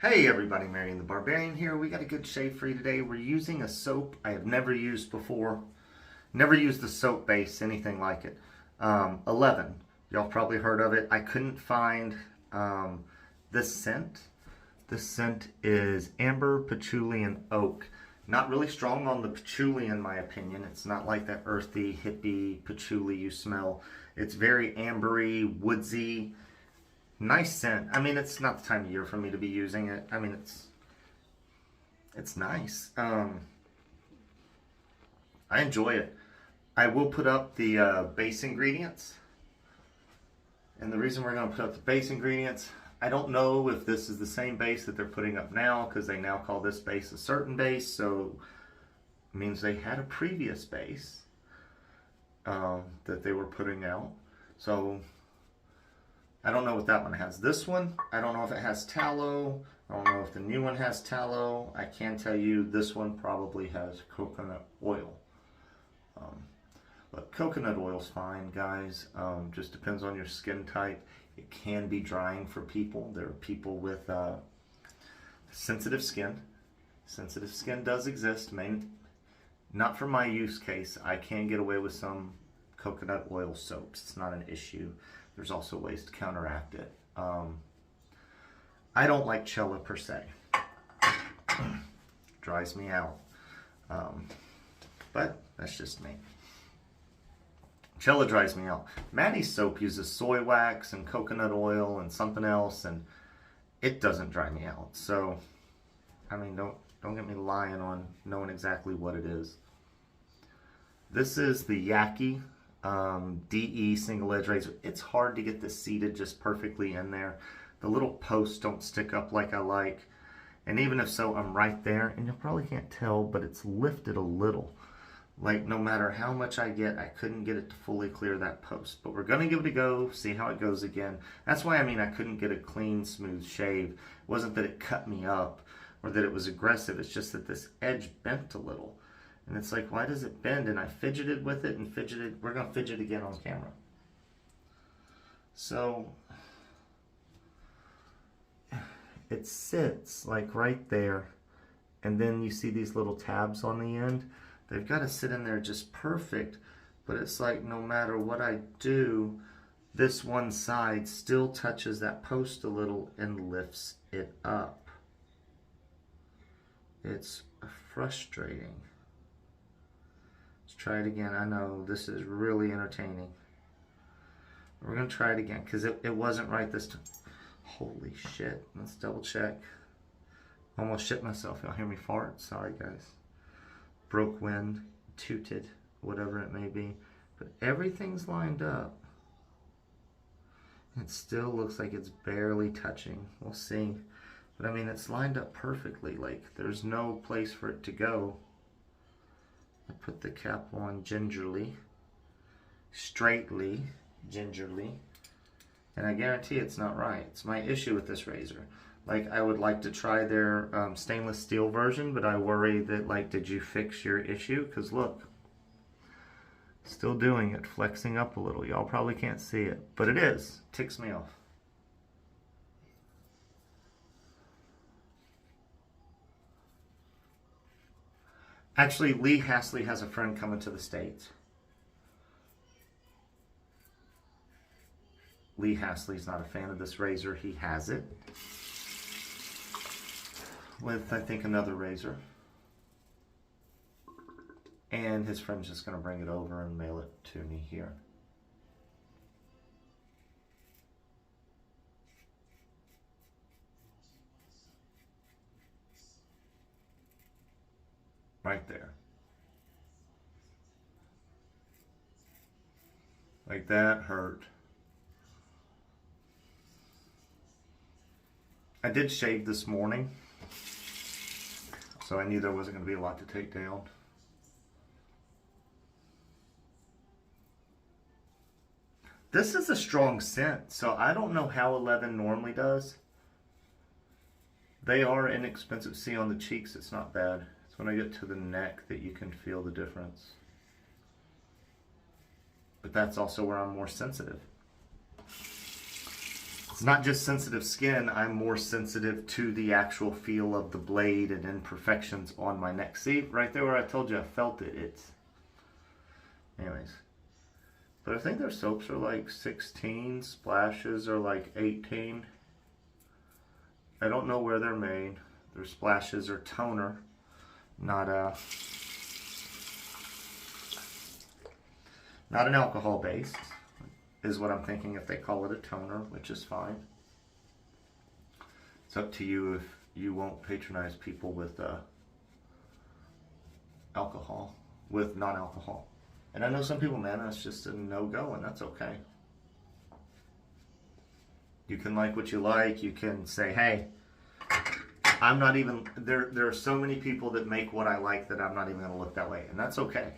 Hey everybody, Marion the Barbarian here. We got a good shave for you today. We're using a soap I have never used before. Never used a soap base, anything like it. 11. Y'all probably heard of it. I couldn't find this scent. This scent is Amber, Patchouli, and Oak. Not really strong on the patchouli in my opinion. It's not like that earthy, hippie patchouli you smell. It's very ambery, woodsy. Nice scent. I mean, it's not the time of year for me to be using it. I mean, it's nice. I enjoy it. I will put up the base ingredients. And the reason we're going to put up the base ingredients, I don't know if this is the same base that they're putting up now, because they now call this base a certain base, so it means they had a previous base that they were putting out. So I don't know what that one has. This one, I don't know if it has tallow. I don't know if the new one has tallow. I can tell you this one probably has coconut oil. But coconut oil's fine, guys. Just depends on your skin type. It can be drying for people. There are people with sensitive skin. Sensitive skin does exist. Not for my use case. I can get away with some coconut oil soaps. It's not an issue. There's also ways to counteract it. I don't like Cella per se. Dries me out. But that's just me. Cella dries me out. Maddie's soap uses soy wax and coconut oil and something else, and it doesn't dry me out. So, I mean, don't get me lying on knowing exactly what it is. This is the Yaqi DE single edge razor. It's hard to get this seated just perfectly in there. The little posts don't stick up like I like. And even if so, I'm right there. And you probably can't tell, but it's lifted a little. Like no matter how much I get, I couldn't get it to fully clear that post. But we're going to give it a go, see how it goes again. That's why I couldn't get a clean, smooth shave. It wasn't that it cut me up or that it was aggressive. It's just that this edge bent a little. And it's like, why does it bend? And I fidgeted with it and fidgeted. We're going to fidget again on camera. So it sits like right there. And then you see these little tabs on the end. They've got to sit in there just perfect. But it's like no matter what I do, this one side still touches that post a little and lifts it up. It's frustrating. Let's try it again. I know this is really entertaining. We're going to try it again because it wasn't right this time. Holy shit. Let's double check. Almost shit myself. Y'all hear me fart? Sorry, guys. Broke wind, tooted, whatever it may be. But everything's lined up. It still looks like it's barely touching. We'll see. But I mean, it's lined up perfectly. Like, there's no place for it to go. I put the cap on gingerly, straightly, gingerly, and I guarantee it's not right. It's my issue with this razor. Like, I would like to try their stainless steel version, but I worry that, like, did you fix your issue? Because look, still doing it, flexing up a little. Y'all probably can't see it, but it is. Ticks me off. Actually, Lee Hasley has a friend coming to the States. Lee Hasley's not a fan of this razor. He has it with, I think, another razor. And his friend's just going to bring it over and mail it to me here. Right there. Like that hurt. I did shave this morning, so I knew there wasn't going to be a lot to take down. This is a strong scent, so I don't know how 11 normally does. They are inexpensive. See on the cheeks, it's not bad. It's when I get to the neck that you can feel the difference. But that's also where I'm more sensitive. not just sensitive skin, I'm more sensitive to the actual feel of the blade and imperfections on my neck. See, right there where I told you I felt it, it's... Anyways. But I think their soaps are like 16, splashes are like 18. I don't know where they're made. Their splashes are toner, not an alcohol based, is what I'm thinking if they call it a toner, which is fine. It's up to you if you won't patronize people with alcohol, with non-alcohol. And I know some people, man, that's just a no-go, and that's okay. You can like what you like. You can say, hey, I'm not even, there are so many people that make what I like that I'm not even going to look that way, and that's okay.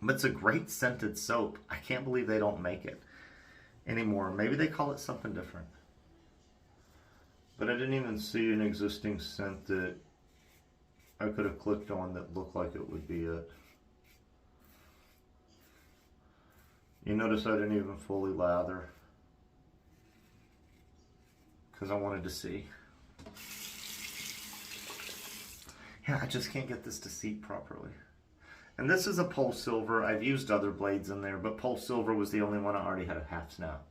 But it's a great scented soap. I can't believe they don't make it anymore. Maybe they call it something different. But I didn't even see an existing scent that I could have clicked on that looked like it would be it. You notice I didn't even fully lather because I wanted to see. Yeah, I just can't get this to seat properly. And this is a PolSilver. I've used other blades in there, but PolSilver was the only one I already had a half snap.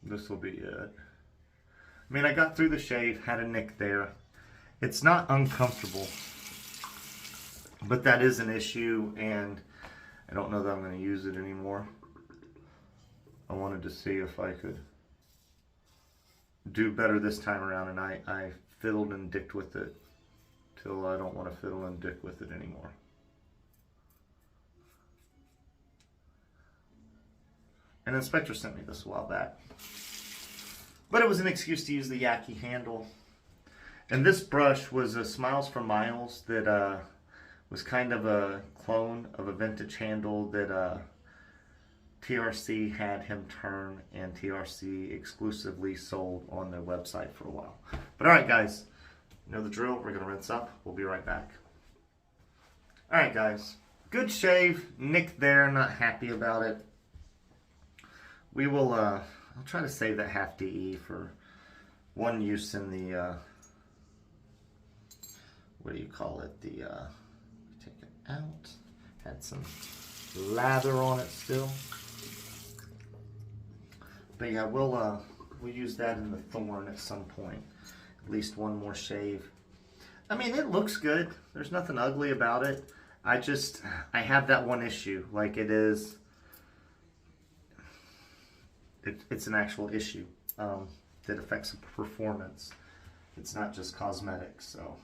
This will be it. I mean, I got through the shave, had a nick there. It's not uncomfortable, but that is an issue, and I don't know that I'm going to use it anymore. I wanted to see if I could do better this time around, and I fiddled and dicked with it till I don't want to fiddle and dick with it anymore. An inspector sent me this a while back. But it was an excuse to use the Yaqi handle. And this brush was a SmilezforMilez that was kind of a clone of a vintage handle that TRC had him turn, and TRC exclusively sold on their website for a while. But alright guys, you know the drill. We're going to rinse up. We'll be right back. Alright guys, good shave. Nick there, not happy about it. We will, I'll try to save that half DE for one use in the, what do you call it? The, take it out. Had some lather on it still. But yeah, we'll use that in the thorn at some point. At least one more shave. I mean, it looks good. There's nothing ugly about it. I have that one issue. Like it is, it's an actual issue that affects performance. It's not just cosmetics, so.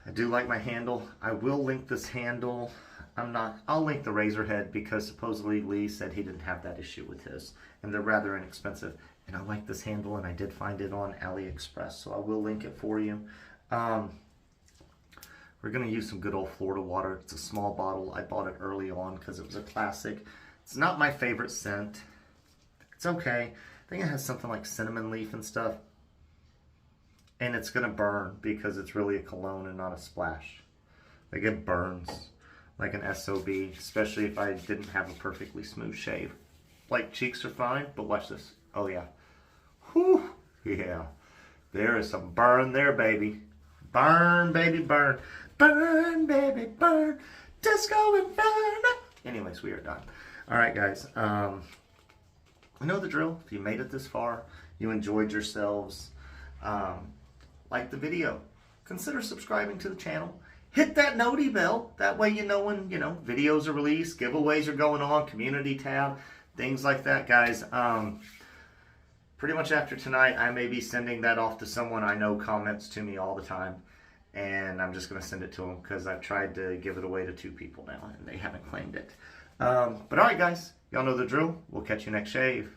I do like my handle. I will link this handle. I'll link the razor head because supposedly Lee said he didn't have that issue with his, and they're rather inexpensive. And I like this handle, and I did find it on AliExpress, so I will link it for you. We're going to use some good old Florida water. It's a small bottle. I bought it early on because it was a classic. It's not my favorite scent. It's okay. I think it has something like cinnamon leaf and stuff. And it's going to burn because it's really a cologne and not a splash. Like it burns like an SOB, especially if I didn't have a perfectly smooth shave. Like cheeks are fine, but watch this. Oh yeah. Whew. Yeah. There is some burn there, baby. Burn, baby, burn. Burn, baby, burn. Disco Inferno. Anyways, we are done. Alright guys, you know the drill. If you made it this far, you enjoyed yourselves, like the video, consider subscribing to the channel. Hit that noti bell. That way you know when, videos are released, giveaways are going on, community tab, things like that, guys. Pretty much after tonight, I may be sending that off to someone I know comments to me all the time. And I'm just going to send it to them because I've tried to give it away to 2 people now, and they haven't claimed it. But alright guys, y'all know the drill. We'll catch you next shave.